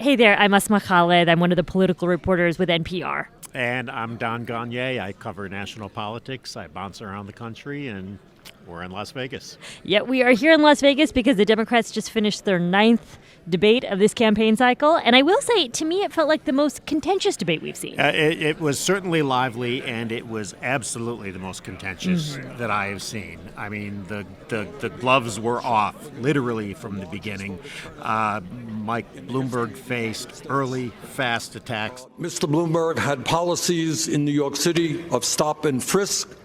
Hey there, I'm Asma Khalid. I'm one of the political reporters with NPR. And I'm Don Gonyea. I cover national politics. I bounce around the country, and we're in Las Vegas. Yeah, we are here in Las Vegas because the Democrats just finished their 9th debate of this campaign cycle. And I will say, to me, it felt like the most contentious debate we've seen. It was certainly lively, and it was absolutely the most contentious that I have seen. I mean, the gloves were off, literally from the beginning. Mike Bloomberg faced early, fast attacks. Mr. Bloomberg had policies in New York City of stop and frisk,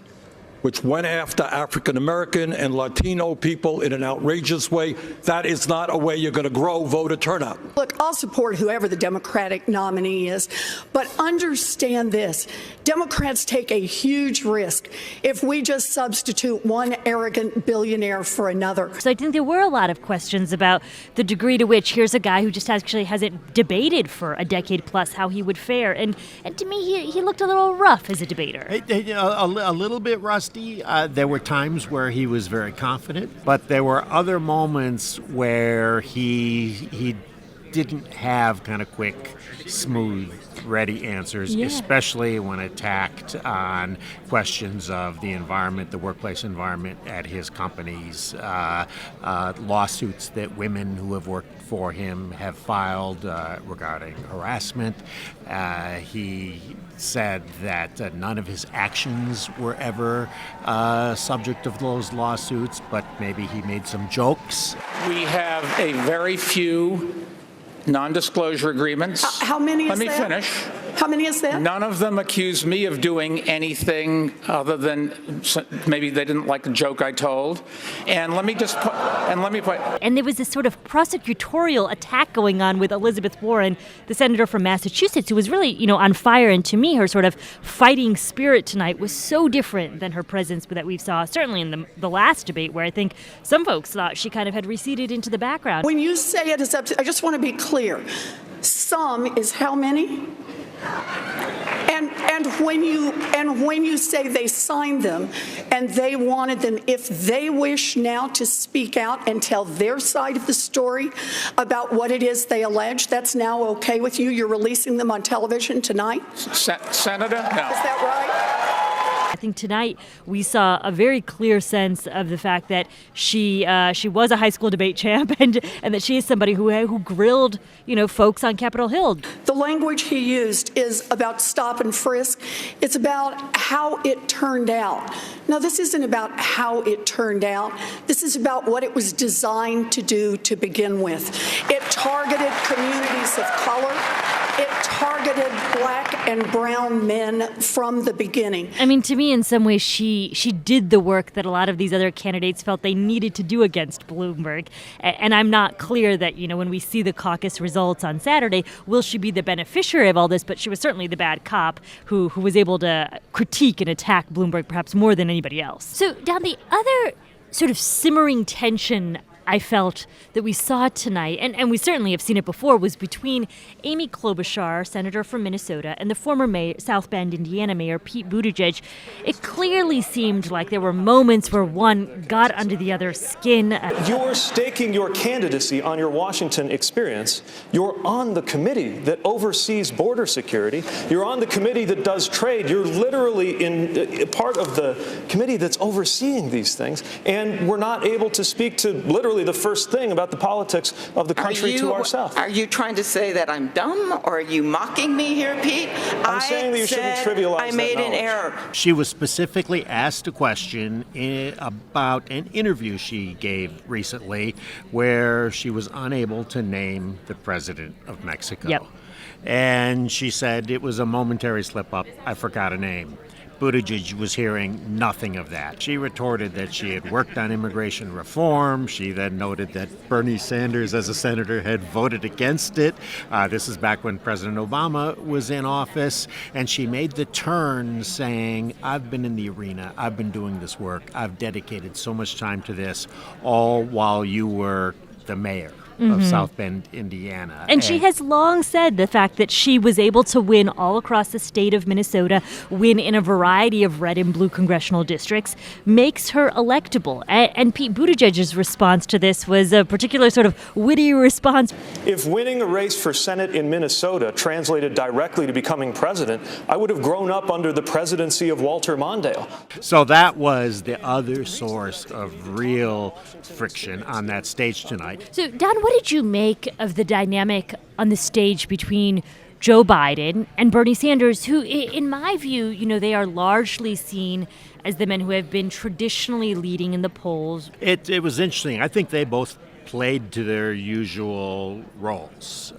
which went after African American and Latino people in an outrageous way. That is not a way you're going to grow voter turnout. Look, I'll support whoever the Democratic nominee is, but understand this. Democrats take a huge risk if we just substitute one arrogant billionaire for another. So I think there were a lot of questions about the degree to which here's a guy who just actually hasn't debated for a decade plus how he would fare. And to me, he looked a little rough as a debater. A little bit rusty. There were times where he was very confident, but there were other moments where he didn't have kind of quick, smooth, ready answers, especially when attacked on questions of the environment, the workplace environment at his companies, lawsuits that women who have worked for him have filed regarding harassment. He said that none of his actions were ever subject of those lawsuits, but maybe he made some jokes. We have a very few non-disclosure agreements. How many is Let me finish. How many is that? None of them accuse me of doing anything other than maybe they didn't like the joke I told. And let me put. And there was this sort of prosecutorial attack going on with Elizabeth Warren, the senator from Massachusetts, who was really, on fire. And to me, her sort of fighting spirit tonight was so different than her presence that we saw, certainly in the last debate, where I think some folks thought she kind of had receded into the background. When you say it is up to, I just want to be clear. Some is how many? And when you say they signed them and they wanted them, if they wish now to speak out and tell their side of the story about what it is they allege, that's now okay with you? You're releasing them on television tonight? Senator? No. Is that right? I think tonight we saw a very clear sense of the fact that she was a high school debate champ and that she is somebody who grilled, folks on Capitol Hill. The language he used is about stop and frisk. It's about how it turned out. Now, this isn't about how it turned out. This is about what it was designed to do to begin with. It targeted communities of color. It targeted black and brown men from the beginning. I mean, to me, in some ways, she did the work that a lot of these other candidates felt they needed to do against Bloomberg. And I'm not clear that, when we see the caucus results on Saturday, will she be the beneficiary of all this? But she was certainly the bad cop who was able to critique and attack Bloomberg perhaps more than anybody else. So, Don, the other sort of simmering tension I felt that we saw tonight, and we certainly have seen it before, was between Amy Klobuchar, senator from Minnesota, and the former South Bend, Indiana mayor, Pete Buttigieg. It clearly seemed like there were moments where one got under the other's skin. You're staking your candidacy on your Washington experience. You're on the committee that oversees border security. You're on the committee that does trade. You're literally in part of the committee that's overseeing these things. And we're not able to speak to literally the first thing about the politics of the country to ourselves. Are you trying to say that I'm dumb, or are you mocking me here, Pete? I'm saying that you shouldn't trivialize I made an error. She was specifically asked a question about an interview she gave recently where she was unable to name the president of Mexico. Yep. And she said it was a momentary slip-up. I forgot a name. Buttigieg was hearing nothing of that. She retorted that she had worked on immigration reform. She then noted that Bernie Sanders, as a senator, had voted against it. This is back when President Obama was in office. And she made the turn saying, I've been in the arena. I've been doing this work. I've dedicated so much time to this, all while you were the mayor. of South Bend, Indiana. And she has long said the fact that she was able to win all across the state of Minnesota, win in a variety of red and blue congressional districts, makes her electable. And Pete Buttigieg's response to this was a particular sort of witty response. If winning a race for Senate in Minnesota translated directly to becoming president, I would have grown up under the presidency of Walter Mondale. So that was the other source of real friction on that stage tonight. So, Don, what did you make of the dynamic on the stage between Joe Biden and Bernie Sanders, who, in my view, they are largely seen as the men who have been traditionally leading in the polls? It was interesting. I think they both played to their usual roles.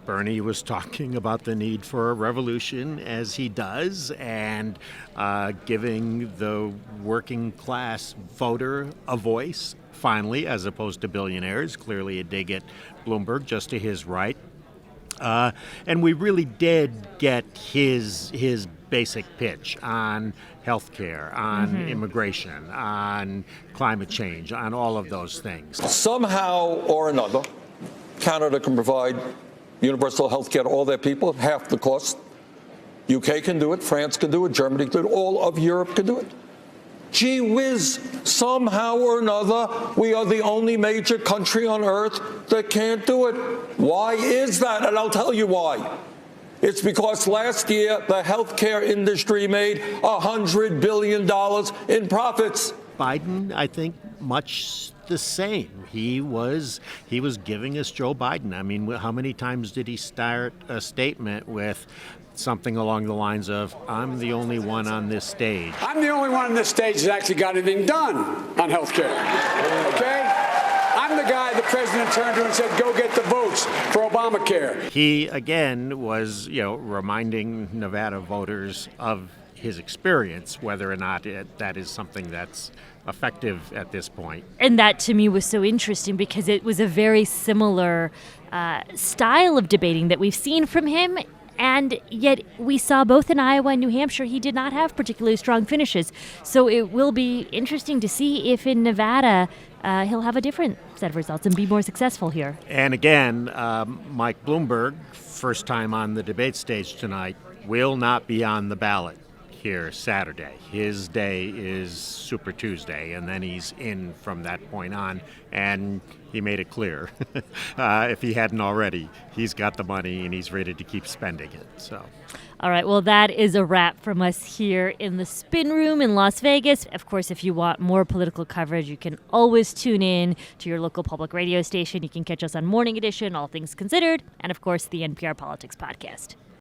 Bernie was talking about the need for a revolution, as he does, and giving the working class voter a voice, finally, as opposed to billionaires. Clearly a dig at Bloomberg, just to his right. And we really did get his basic pitch on health care, on immigration, on climate change, on all of those things. Somehow or another, Canada can provide universal health care to all their people at half the cost. UK can do it, France can do it, Germany can do it, all of Europe can do it. Gee whiz, somehow or another, we are the only major country on earth that can't do it. Why is that? And I'll tell you why. It's because last year the healthcare industry made $100 billion in profits. Biden, I think, much the same. He was giving us Joe Biden. I mean, how many times did he start a statement with something along the lines of, I'm the only one on this stage? I'm the only one on this stage that actually got anything done on health care. Okay? I'm the guy the president turned to and said, go get the votes for Obamacare. He, again, was, reminding Nevada voters of his experience, whether or not that is something that's effective at this point. And that, to me, was so interesting because it was a very similar style of debating that we've seen from him. And yet we saw both in Iowa and New Hampshire, he did not have particularly strong finishes. So it will be interesting to see if in Nevada he'll have a different set of results and be more successful here. And again, Mike Bloomberg, first time on the debate stage tonight, will not be on the ballot here Saturday. His day is Super Tuesday, and then he's in from that point on. And he made it clear, if he hadn't already, he's got the money and he's ready to keep spending it. So, all right, well, that is a wrap from us here in the Spin Room in Las Vegas. Of course, if you want more political coverage, you can always tune in to your local public radio station. You can catch us on Morning Edition, All Things Considered, and of course, the NPR Politics Podcast.